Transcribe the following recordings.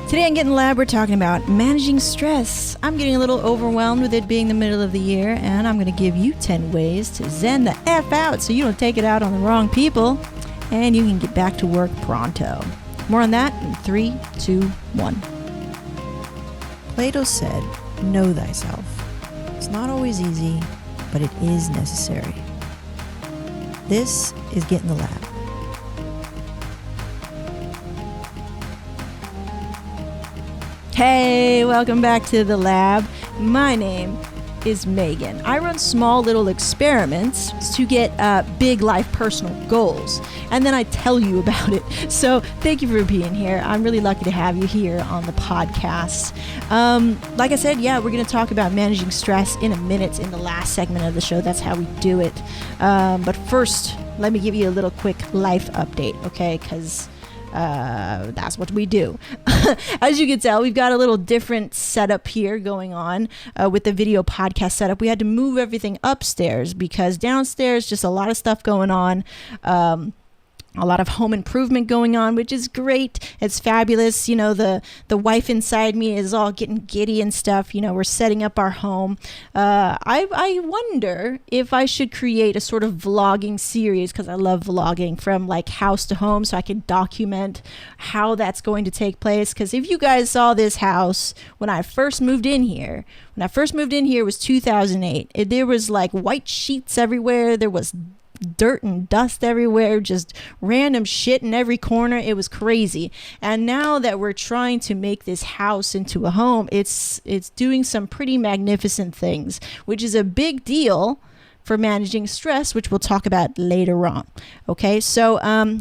Today on Get in the Lab, we're talking about managing stress. I'm getting a little overwhelmed with it being the middle of the year, and I'm going to give you 10 ways to zen the F out so you don't take it out on the wrong people, and you can get back to work pronto. More on that in 3, 2, 1. Plato said, "Know thyself." It's not always easy, but it is necessary. This is Get in the Lab. Hey, welcome back to the lab. My name is Megan. I run small little experiments to get big life personal goals, and then I tell you about it. So thank you for being here. I'm really lucky to have you here on the podcast. Like I said, we're going to talk about managing stress in a minute in the last segment of the show. That's how we do it. But first, let me give you a little quick life update, okay? Because that's what we do. As you can tell, we've got a little different setup here going on with the video podcast setup. We had to move everything upstairs because downstairs, just a lot of stuff going on. A lot of home improvement going on, which is great. It's fabulous. You know, the wife inside me is all getting giddy and stuff. You know, we're setting up our home. I wonder if I should create a sort of vlogging series, because I love vlogging, from like house to home, so I can document how that's going to take place. Because if you guys saw this house when I first moved in here, it was 2008. There was like white sheets everywhere. There was dirt and dust everywhere, just random shit in every corner. It was crazy. And now that we're trying to make this house into a home, it's doing some pretty magnificent things, which is a big deal for managing stress, which we'll talk about later on. Okay, so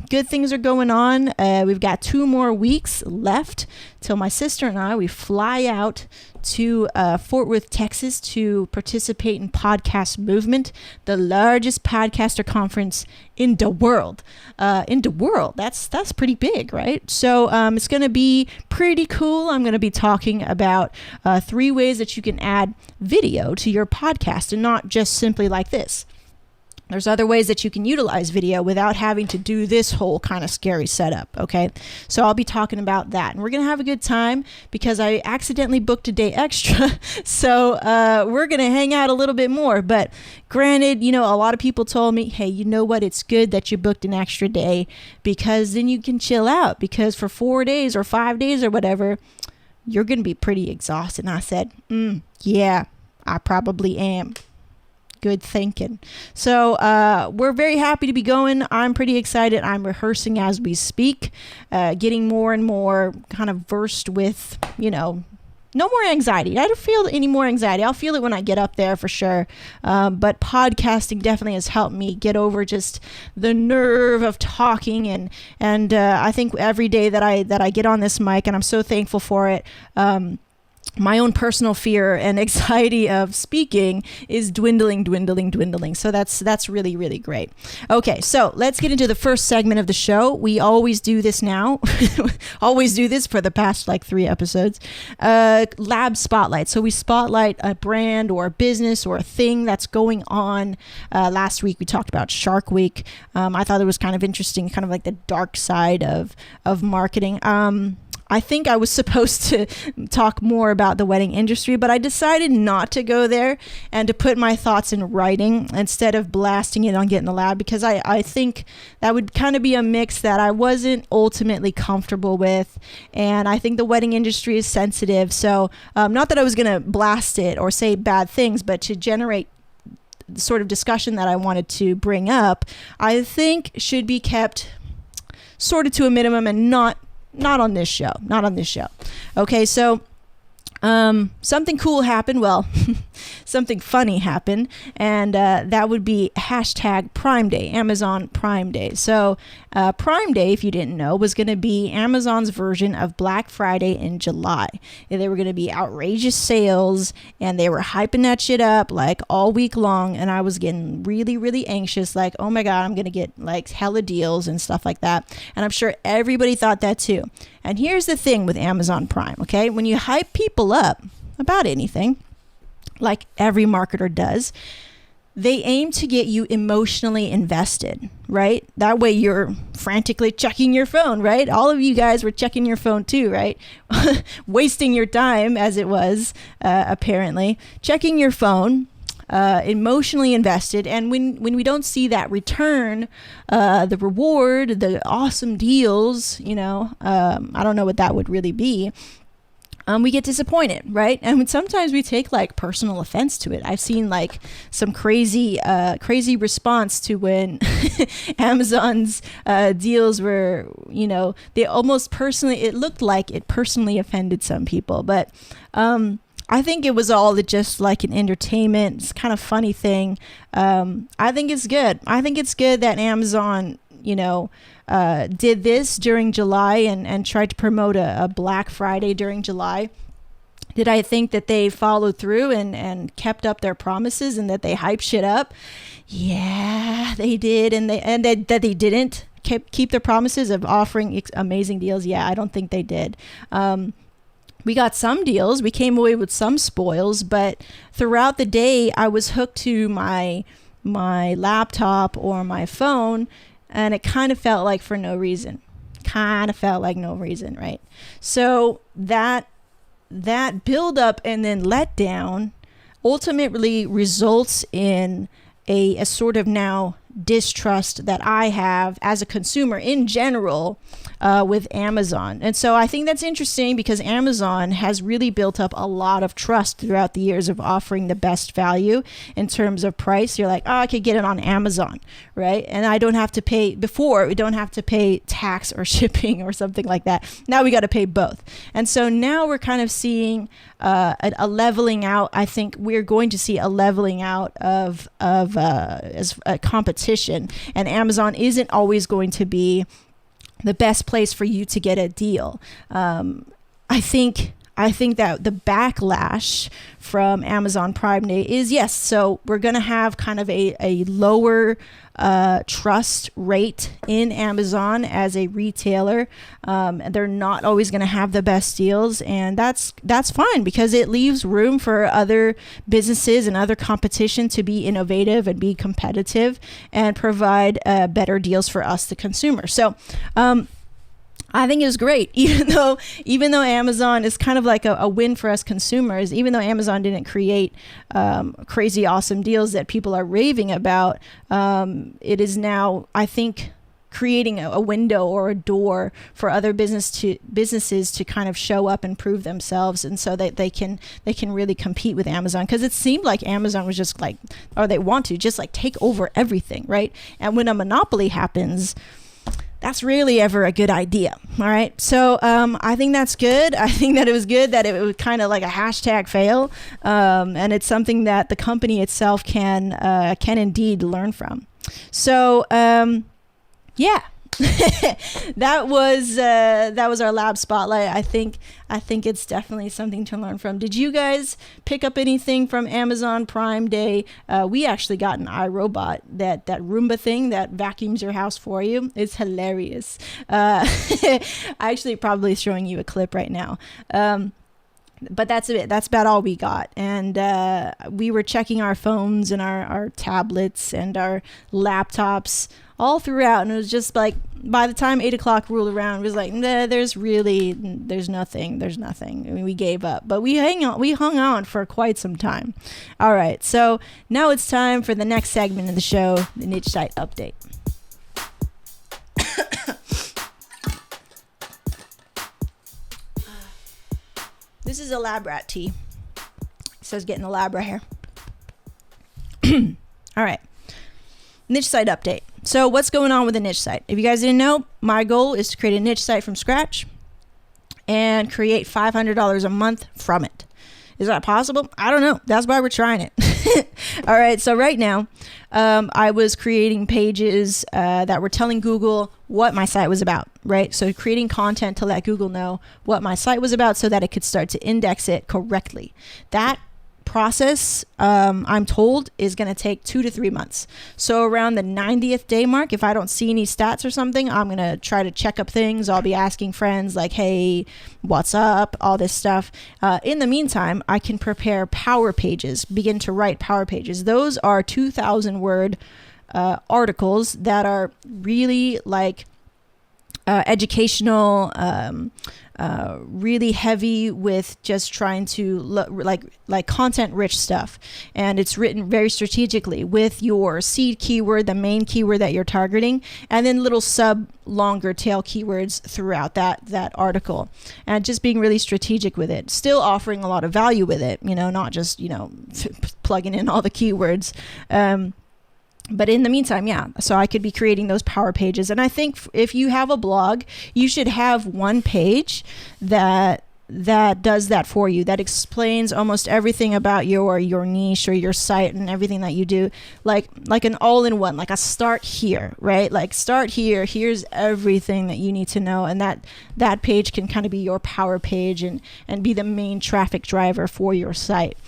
good things are going on. We've got 2 more weeks left till my sister and I, we fly out to Fort Worth, Texas to participate in Podcast Movement, the largest podcaster conference in the world. That's pretty big, right? So it's going to be pretty cool. I'm going to be talking about 3 ways that you can add video to your podcast, and not just simply like this. There's other ways that you can utilize video without having to do this whole kind of scary setup, okay? So I'll be talking about that. And we're going to have a good time because I accidentally booked a day extra. So we're going to hang out a little bit more. But granted, you know, a lot of people told me, hey, you know what? It's good that you booked an extra day because then you can chill out. Because for 4 days or 5 days or whatever, you're going to be pretty exhausted. And I said, yeah, I probably am. Good thinking. So we're very happy to be going. I'm pretty excited. I'm rehearsing as we speak, getting more and more kind of versed with, you know, no more anxiety. I don't feel any more anxiety. I'll feel it when I get up there for sure. But podcasting definitely has helped me get over just the nerve of talking. And I think every day that I get on this mic, and I'm so thankful for it, my own personal fear and anxiety of speaking is dwindling. So that's really, really great. Okay, so let's get into the first segment of the show. We always do this now. Always do this for the past like 3 episodes. Lab Spotlight. So we spotlight a brand or a business or a thing that's going on. Last week we talked about Shark Week. I thought it was kind of interesting, kind of like the dark side of marketing. I think I was supposed to talk more about the wedding industry, but I decided not to go there and to put my thoughts in writing instead of blasting it on Get in the Lab, because I think that would kind of be a mix that I wasn't ultimately comfortable with. And I think the wedding industry is sensitive. So not that I was going to blast it or say bad things, but to generate the sort of discussion that I wanted to bring up, I think should be kept sort of to a minimum and not on this show. Okay, so something cool happened. Well, something funny happened, and that would be hashtag Prime Day, Amazon Prime Day. So Prime Day, if you didn't know, was going to be Amazon's version of Black Friday in July. And they were going to be outrageous sales, and they were hyping that shit up like all week long, and I was getting really, really anxious, like, oh my God, I'm going to get like hella deals and stuff like that. And I'm sure everybody thought that too. And here's the thing with Amazon Prime, okay? When you hype people up about anything, like every marketer does, they aim to get you emotionally invested, right? That way you're frantically checking your phone, right? All of you guys were checking your phone too, right? Wasting your time, as it was, apparently. Checking your phone, emotionally invested. And when we don't see that return, the reward, the awesome deals, I don't know what that would really be. We get disappointed, right? And sometimes we take like personal offense to it. I've seen like some crazy response to when Amazon's deals were, they almost personally, it looked like it personally offended some people. But I think it was all just like an entertainment, it's kind of funny thing. I think it's good. I think it's good that Amazon, did this during July and tried to promote a Black Friday during July. Did I think that they followed through and kept up their promises and that they hyped shit up? Yeah, they did. And that they didn't keep their promises of offering amazing deals. Yeah, I don't think they did. We got some deals. We came away with some spoils, but throughout the day, I was hooked to my laptop or my phone, and it kind of felt like for no reason. Right? So that build up and then let down ultimately results in a sort of now distrust that I have as a consumer in general with Amazon. And so I think that's interesting because Amazon has really built up a lot of trust throughout the years of offering the best value in terms of price. You're like, oh, I could get it on Amazon, right? And I don't have to pay, before we don't have to pay tax or shipping or something like that. Now we got to pay both. And so now we're kind of seeing a leveling out. I think we're going to see a leveling out of as a competition, and Amazon isn't always going to be the best place for you to get a deal. I think that the backlash from Amazon Prime Day is, yes, so we're going to have kind of a lower trust rate in Amazon as a retailer. They're not always going to have the best deals, and that's fine because it leaves room for other businesses and other competition to be innovative and be competitive and provide better deals for us, the consumer. So I think it was great, even though Amazon is kind of like a win for us consumers. Even though Amazon didn't create crazy awesome deals that people are raving about, it is now, I think, creating a window or a door for other businesses to kind of show up and prove themselves, and so that they can really compete with Amazon. Because it seemed like Amazon was just like, or they want to just like take over everything, right? And when a monopoly happens, that's rarely ever a good idea. All right. So I think that's good. I think that it was good that it was kind of like a hashtag fail. And it's something that the company itself can indeed learn from. So, yeah. that was our lab spotlight. I think it's definitely something to learn from. Did you guys pick up anything from Amazon Prime Day? We actually got an iRobot, that Roomba thing that vacuums your house for you. It's hilarious. I actually probably showing you a clip right now. But that's it. That's about all we got. And we were checking our phones and our tablets and our laptops all throughout. And it was just like, by the time 8 o'clock rolled around, it was like, nah, there's nothing. I mean, we gave up. But we hung on for quite some time. All right. So now it's time for the next segment of the show, the niche site update. This is a lab rat tea. It says getting a lab right here. All right. Niche site update. So what's going on with the niche site? If you guys didn't know, my goal is to create a niche site from scratch and create $500 a month from it. Is that possible? I don't know. That's why we're trying it. All right. So right now, I was creating pages that were telling Google what my site was about, right? So creating content to let Google know what my site was about so that it could start to index it correctly. That process, I'm told, is going to take 2 to 3 months. So around the 90th day mark, if I don't see any stats or something, I'm going to try to check up things. I'll be asking friends like, hey, what's up? All this stuff. In the meantime, I can prepare power pages, begin to write power pages. Those are 2,000 word articles that are really like educational, really heavy with just trying to like content rich stuff, and it's written very strategically with your seed keyword, the main keyword that you're targeting, and then little sub longer tail keywords throughout that article, and just being really strategic with it, still offering a lot of value with it, not just plugging in all the keywords. But in the meantime, so I could be creating those power pages. And I think if you have a blog, you should have one page that does that for you, that explains almost everything about your niche or your site and everything that you do, like an all-in-one, like a start here, right? Like start here, here's everything that you need to know. And that page can kind of be your power page and be the main traffic driver for your site.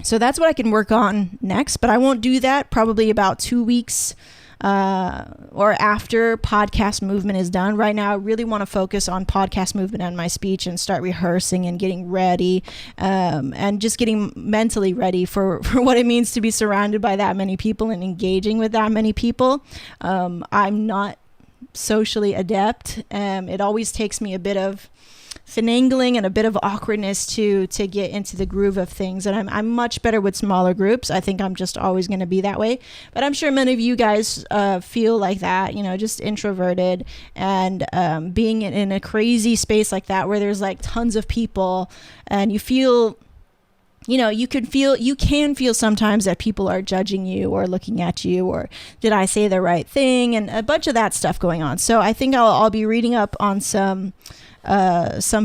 So that's what I can work on next, but I won't do that probably about 2 weeks or after podcast movement is done. Right now, I really want to focus on podcast movement and my speech and start rehearsing and getting ready, and just getting mentally ready for what it means to be surrounded by that many people and engaging with that many people. I'm not socially adept. It always takes me a bit of finagling and a bit of awkwardness to get into the groove of things, and I'm much better with smaller groups. I think I'm just always going to be that way, but I'm sure many of you guys feel like that, just introverted, and being in a crazy space like that where there's like tons of people, and you feel, you can feel sometimes that people are judging you or looking at you, or did I say the right thing, and a bunch of that stuff going on. So I think I'll be reading up on some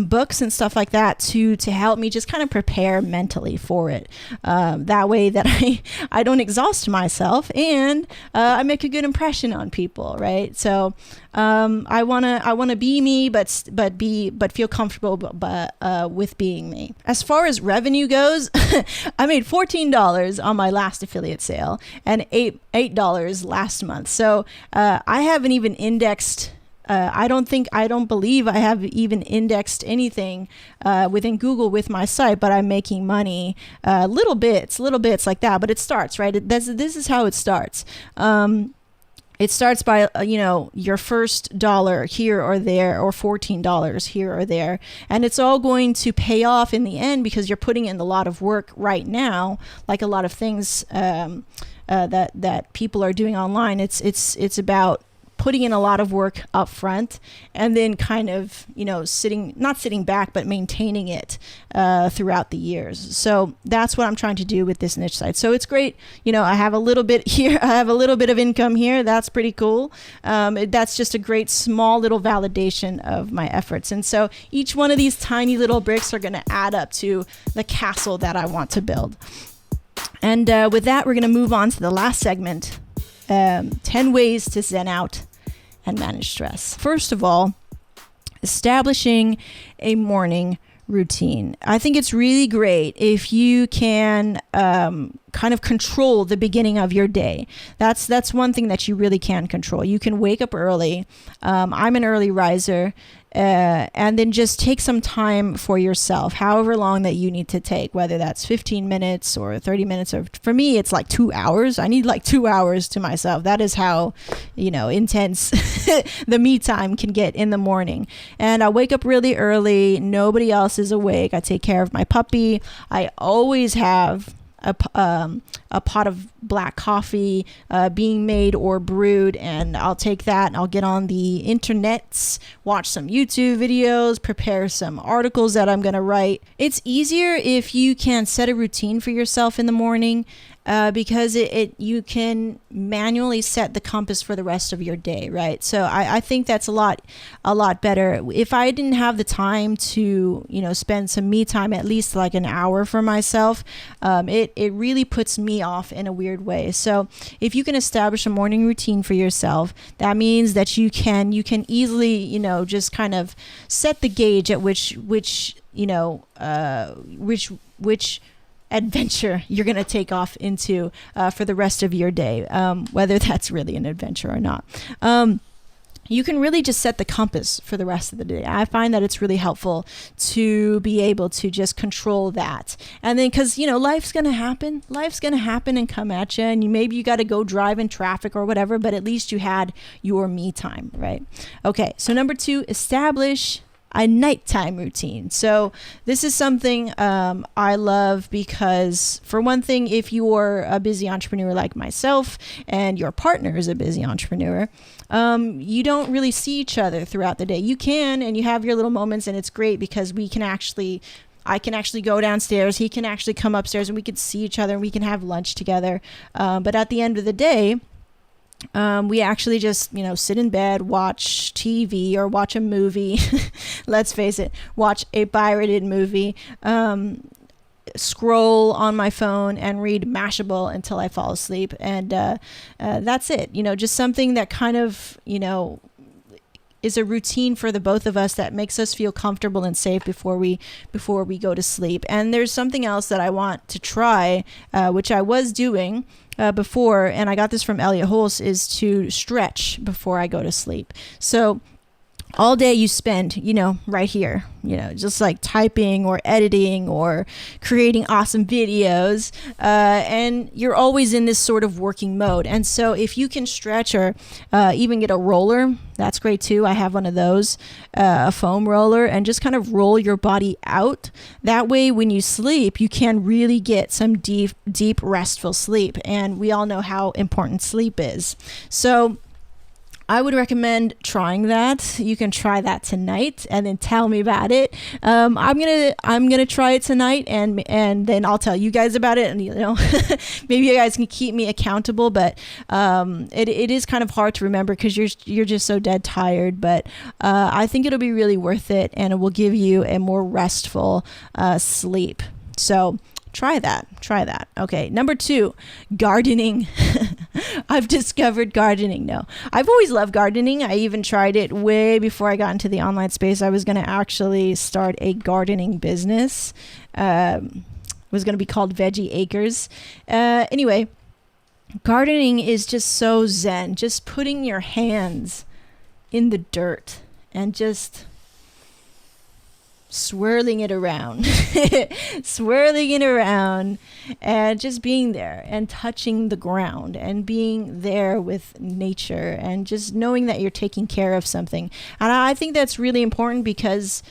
books and stuff like that to help me just kind of prepare mentally for it. That way that I don't exhaust myself, and I make a good impression on people, right? So I wanna be me, but feel comfortable with being me. As far as revenue goes, I made $14 on my last affiliate sale and $8 last month. So I haven't even indexed. I don't believe I have even indexed anything within Google with my site, but I'm making money, little bits like that. But it starts, right? This is how it starts. It starts by, your first dollar here or there, or $14 here or there. And it's all going to pay off in the end because you're putting in a lot of work right now, like a lot of things that people are doing online. It's about putting in a lot of work up front, and then kind of, not sitting back, but maintaining it throughout the years. So that's what I'm trying to do with this niche site. So it's great. I have a little bit here. I have a little bit of income here. That's pretty cool. That's just a great small little validation of my efforts. And so each one of these tiny little bricks are going to add up to the castle that I want to build. And with that, we're going to move on to the last segment. 10 ways to zen out and manage stress. First of all, establishing a morning routine. I think it's really great if you can kind of control the beginning of your day. That's one thing that you really can control. You can wake up early. I'm an early riser. And then just take some time for yourself, however long that you need to take, whether that's 15 minutes or 30 minutes, or for me, it's like 2 hours. I need like 2 hours to myself. That is how, intense the me time can get in the morning. And I wake up really early. Nobody else is awake. I take care of my puppy. I always have a pot of black coffee being made or brewed, and I'll take that and I'll get on the internets, watch some YouTube videos, prepare some articles that I'm going to write. It's easier if you can set a routine for yourself in the morning, because you can manually set the compass for the rest of your day, right? So I think that's a lot better. If I didn't have the time to, spend some me time, at least like an hour for myself, it really puts me off in a weird way. So if you can establish a morning routine for yourself, that means that you can easily, just kind of set the gauge at which adventure you're going to take off into for the rest of your day, whether that's really an adventure or not. you can really just set the compass for the rest of the day. I find that it's really helpful to be able to just control that. And then, because, life's going to happen. Life's going to happen and come at you. And maybe you got to go drive in traffic or whatever, but at least you had your me time, right? Okay, so number 2, establish a nighttime routine. So this is something I love because, for one thing, if you're a busy entrepreneur like myself and your partner is a busy entrepreneur, you don't really see each other throughout the day. You can, and you have your little moments, and it's great because I can actually go downstairs, he can actually come upstairs, and we can see each other and we can have lunch together. But at the end of the day, we actually just, sit in bed, watch TV or watch a movie. Let's face it, watch a pirated movie, scroll on my phone and read Mashable until I fall asleep. And that's it. Just something that kind of, is a routine for the both of us that makes us feel comfortable and safe before we go to sleep. And there's something else that I want to try, which I was doing before, and I got this from Elliot Hulse, is to stretch before I go to sleep. So all day you spend, right here, just like typing or editing or creating awesome videos, and you're always in this sort of working mode. And so if you can stretch or even get a roller, that's great too. I have one of those, a foam roller, and just kind of roll your body out. That way, when you sleep, you can really get some deep, restful sleep. And we all know how important sleep is. So I would recommend trying that. You can try that tonight and then tell me about it. I'm gonna try it tonight and then I'll tell you guys about it. And maybe you guys can keep me accountable. But it is kind of hard to remember because you're just so dead tired. But I think it'll be really worth it, and it will give you a more restful sleep. So try that. Okay, number 2, gardening. I've discovered gardening. No, I've always loved gardening. I even tried it way before I got into the online space. I was going to actually start a gardening business. It was going to be called Veggie Acres. Anyway, gardening is just so zen. Just putting your hands in the dirt and just swirling it around and just being there and touching the ground and being there with nature and just knowing that you're taking care of something. And I think that's really important because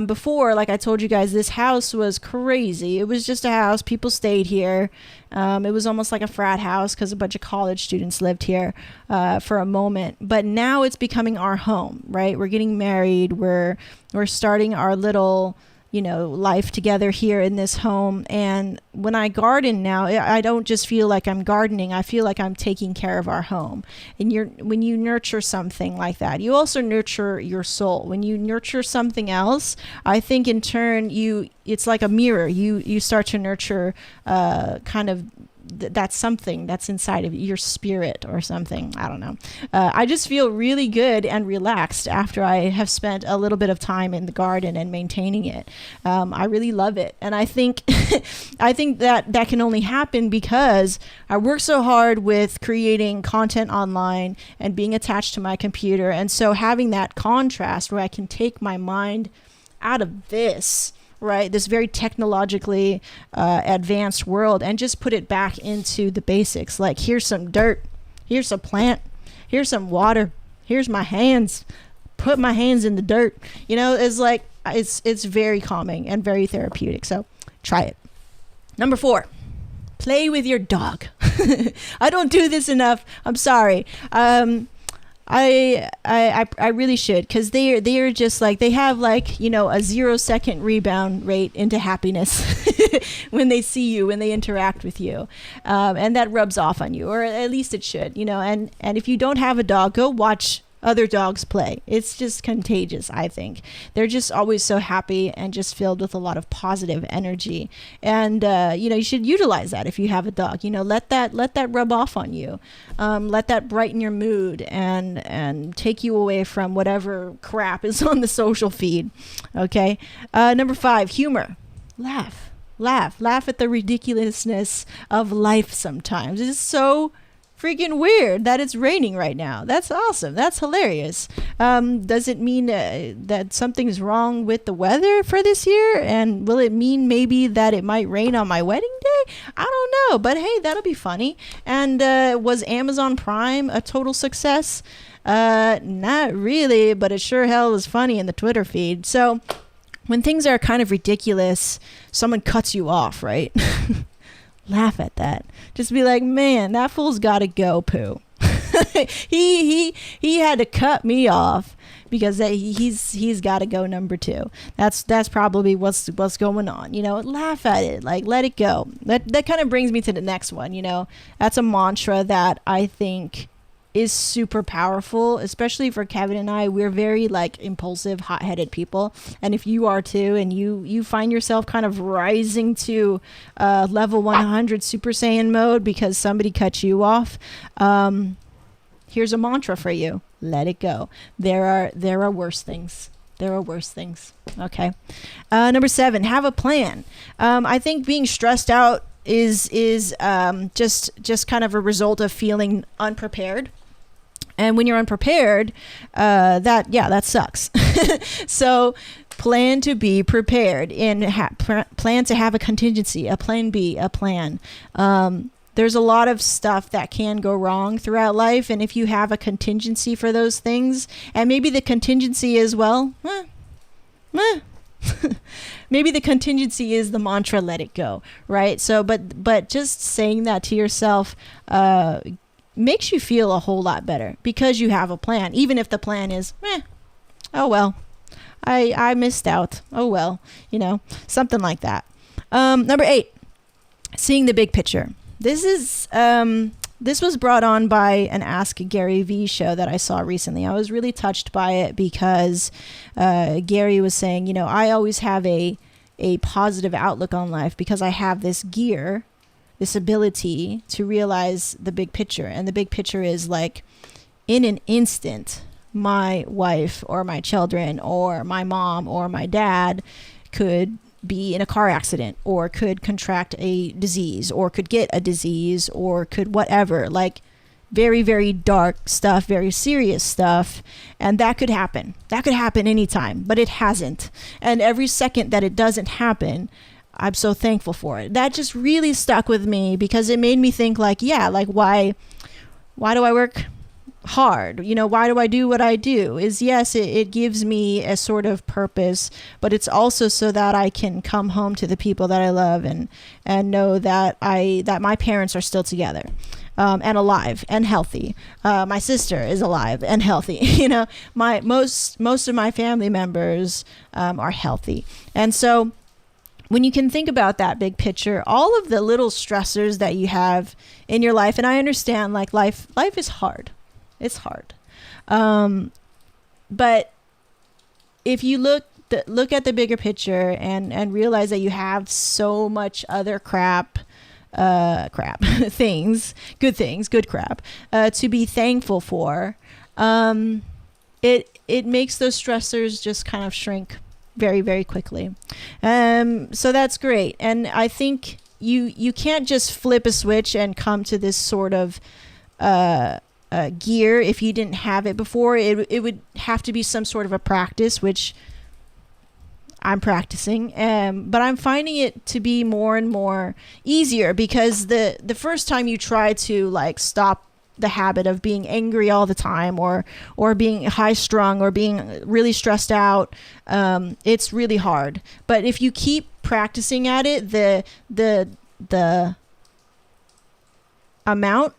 before, like I told you guys, this house was crazy. It was just a house. People stayed here. It was almost like a frat house because a bunch of college students lived here for a moment. But now it's becoming our home, right? We're getting married. We're starting our little, life together here in this home. And when I garden now, I don't just feel like I'm gardening. I feel like I'm taking care of our home. And when you nurture something like that, you also nurture your soul. When you nurture something else, I think in turn, it's like a mirror. You start to nurture kind of that's something that's inside of your spirit or something. I don't know. I just feel really good and relaxed after I have spent a little bit of time in the garden and maintaining it. I really love it. And I think that can only happen because I work so hard with creating content online and being attached to my computer. And so having that contrast where I can take my mind out of this, right, this very technologically advanced world, and just put it back into the basics. Like, here's some dirt, here's a plant, here's some water, here's my hands, put my hands in the dirt. It's like it's very calming and very therapeutic. So try it. Number 4, play with your dog. I don't do this enough. I'm sorry. I really should, because they are just like, they have like, a 0-second rebound rate into happiness when they see you, when they interact with you, and that rubs off on you, or at least it should, and if you don't have a dog, go watch other dogs play. It's just contagious, I think. They're just always so happy and just filled with a lot of positive energy. And, you should utilize that if you have a dog. Let that rub off on you. Let that brighten your mood and take you away from whatever crap is on the social feed. Okay. Number 5, humor. Laugh at the ridiculousness of life sometimes. It's so freaking weird that it's raining right now. That's awesome. That's hilarious. Does it mean that something's wrong with the weather for this year? And will it mean maybe that it might rain on my wedding day? I don't know. But hey, that'll be funny. And was Amazon Prime a total success? Not really, but it sure hell was funny in the Twitter feed. So when things are kind of ridiculous, someone cuts you off, right? Laugh at that. Just be like, man, that fool's got to go poo. he had to cut me off because he's got to go number 2. That's probably what's going on. You know, laugh at it, like let it go. That kind of brings me to the next one. You know, that's a mantra that I think is super powerful, especially for Kevin and I. We're very like impulsive, hot-headed people, and if you are too, and you find yourself kind of rising to level 100 Super Saiyan mode because somebody cut you off, here's a mantra for you: let it go. There are worse things. There are worse things. Okay. Number 7, have a plan. I think being stressed out is just kind of a result of feeling unprepared. And when you're unprepared, that sucks. So plan to be prepared and plan to have a contingency, a plan B, a plan. There's a lot of stuff that can go wrong throughout life. And if you have a contingency for those things, and maybe the contingency is, maybe the contingency is the mantra, let it go, right? So, but just saying that to yourself, makes you feel a whole lot better because you have a plan, even if the plan is, oh well, I missed out. Oh well, you know, something like that. Number 8, seeing the big picture. This was brought on by an Ask Gary V show that I saw recently. I was really touched by it because Gary was saying, you know, I always have a positive outlook on life because I have this gear, this ability to realize the big picture. And the big picture is like, in an instant, my wife or my children or my mom or my dad could be in a car accident or could contract a disease or could get a disease or could whatever, like very, very dark stuff, very serious stuff. And that could happen. That could happen anytime, but it hasn't. And every second that it doesn't happen, I'm so thankful for it. That just really stuck with me because it made me think like, yeah, like why do I work hard? You know, why do I do what I do? Is yes, it gives me a sort of purpose, but it's also so that I can come home to the people that I love and know that my parents are still together. And alive and healthy. My sister is alive and healthy. You know, most of my family members are healthy. And so when you can think about that big picture, all of the little stressors that you have in your life, and I understand like life is hard. It's hard. But if you look at the bigger picture and realize that you have so much other crap things, good crap, to be thankful for, it makes those stressors just kind of shrink very, very quickly. So that's great. And I think you can't just flip a switch and come to this sort of gear if you didn't have it before. It would have to be some sort of a practice, which I'm practicing, but I'm finding it to be more and more easier because the first time you try to like stop the habit of being angry all the time or being high strung or being really stressed out, it's really hard. But if you keep practicing at it, the amount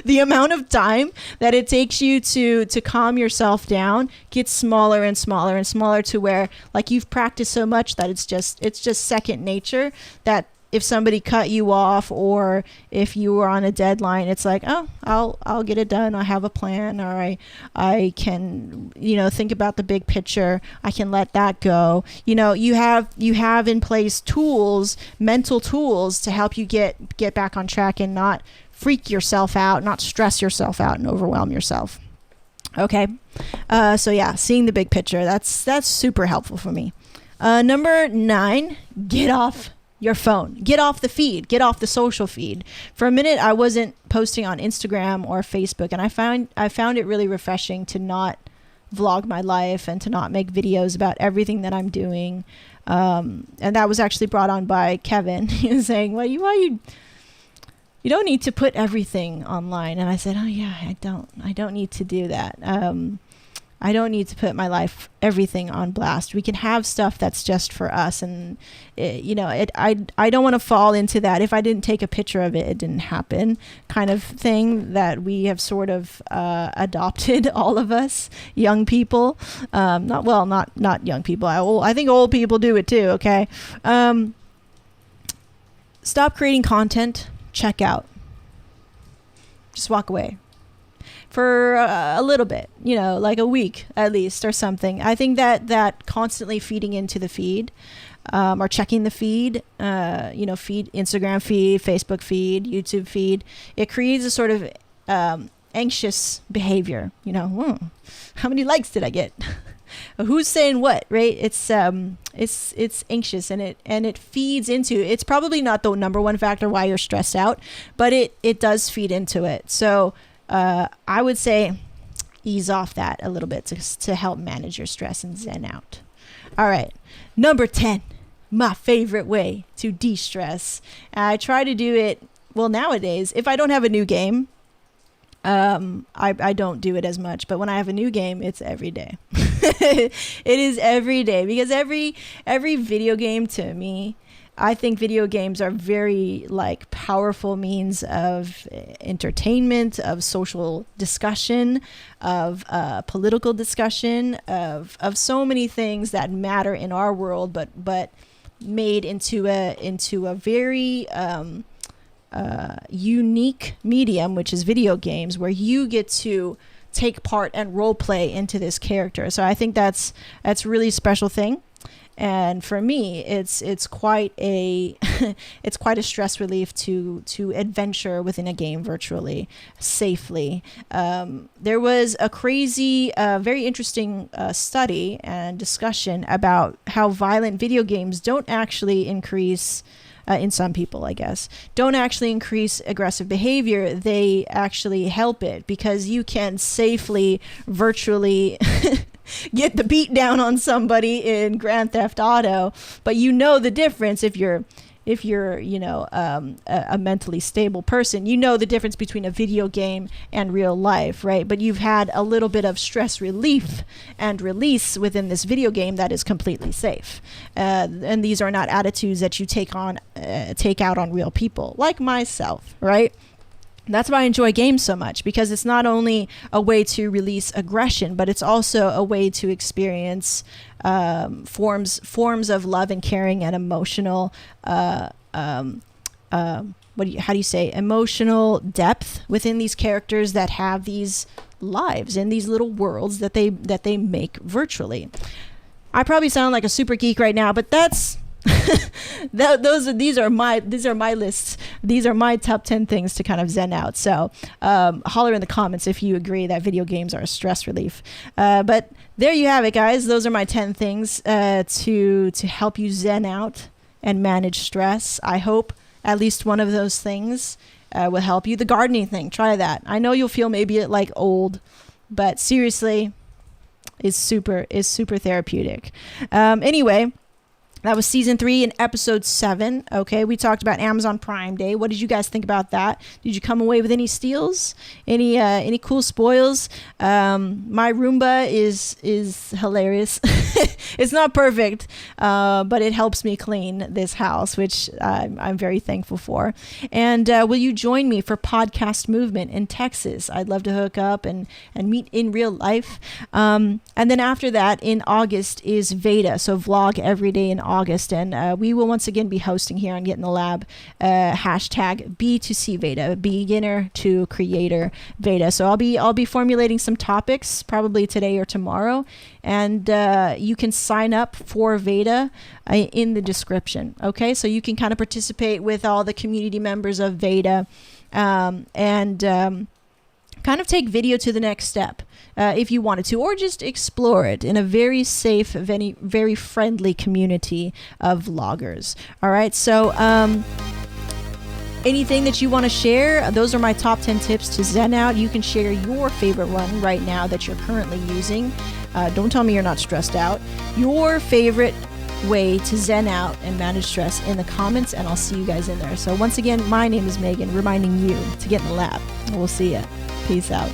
the amount of time that it takes you to calm yourself down gets smaller and smaller and smaller to where like you've practiced so much that it's just second nature, that if somebody cut you off or if you were on a deadline, it's like, oh, I'll get it done. I have a plan, or I can, you know, think about the big picture. I can let that go. You know, you have in place tools, mental tools to help you get back on track and not freak yourself out, not stress yourself out and overwhelm yourself. Okay. So yeah, seeing the big picture, that's super helpful for me. Number 9, get off your phone. Get off the feed. Get off the social feed. For a minute, I wasn't posting on Instagram or Facebook, and I found it really refreshing to not vlog my life and to not make videos about everything that I'm doing. And that was actually brought on by Kevin. He was saying, well, you don't need to put everything online. And I said, oh yeah, I don't need to do that. I don't need to put my life, everything on blast. We can have stuff that's just for us. And I don't want to fall into that. If I didn't take a picture of it, it didn't happen kind of thing that we have sort of adopted, all of us young people. Not young people. I think old people do it too. Okay. Stop creating content. Check out. Just walk away. For a little bit, like a week at least or something. I think that constantly feeding into the feed, or checking the feed, Instagram feed, Facebook feed, YouTube feed, it creates a sort of anxious behavior. How many likes did I get? Who's saying what, right? It's anxious, and it feeds into. It's probably not the number one factor why you're stressed out, but it does feed into it. So I would say ease off that a little bit to help manage your stress and zen out. All right. Number 10, my favorite way to de-stress. I try to do it, nowadays, if I don't have a new game, I don't do it as much, but when I have a new game, it's every day. It is every day, because every video game, to me, I think video games are very powerful means of entertainment, of social discussion, of political discussion, of so many things that matter in our world, but made into a very unique medium, which is video games, where you get to take part and role play into this character. So I think that's a really special thing. And for me, it's quite a it's quite a stress relief to adventure within a game virtually, safely. There was a crazy, very interesting study and discussion about how violent video games don't actually increase, in some people, I guess, don't actually increase aggressive behavior. They actually help it, because you can safely virtually get the beat down on somebody in Grand Theft Auto, but the difference if you're a mentally stable person. The difference between a video game and real life, right? But you've had a little bit of stress relief and release within this video game that is completely safe. And these are not attitudes that you take out on real people, like myself, right? That's why I enjoy games so much, because it's not only a way to release aggression, but it's also a way to experience forms of love and caring and emotional emotional depth within these characters that have these lives in these little worlds that they make virtually. I probably sound like a super geek right now, but that's these are my lists. These are my top 10 things to kind of zen out. So holler in the comments if you agree that video games are a stress relief. But there you have it, guys. Those are my 10 things to help you zen out and manage stress. I hope at least one of those things will help you. The gardening thing, try that. I know you'll feel maybe old, but seriously, is super therapeutic. Anyway, that was season 3 and episode 7. Okay, we talked about Amazon Prime Day. What did you guys think about that? Did you come away with any steals? Any cool spoils? My Roomba is hilarious. It's not perfect, but it helps me clean this house, which I'm very thankful for. And will you join me for Podcast Movement in Texas? I'd love to hook up and meet in real life. And then after that, in August is Veda, so vlog every day in August, and we will once again be hosting here on Get in the Lab, hashtag B2C Veda, beginner to creator Veda. So I'll be formulating some topics probably today or tomorrow, and you can sign up for Veda in the description. Okay, so you can kind of participate with all the community members of Veda, and kind of take video to the next step if you wanted to, or just explore it in a very safe, very, very friendly community of vloggers. All right, so anything that you want to share, those are my top 10 tips to zen out. You can share your favorite one right now that you're currently using. Don't tell me you're not stressed out. Your favorite way to zen out and manage stress in the comments, and I'll see you guys in there. So once again, my name is Megan, reminding you to get in the lab. We'll see ya. Peace out.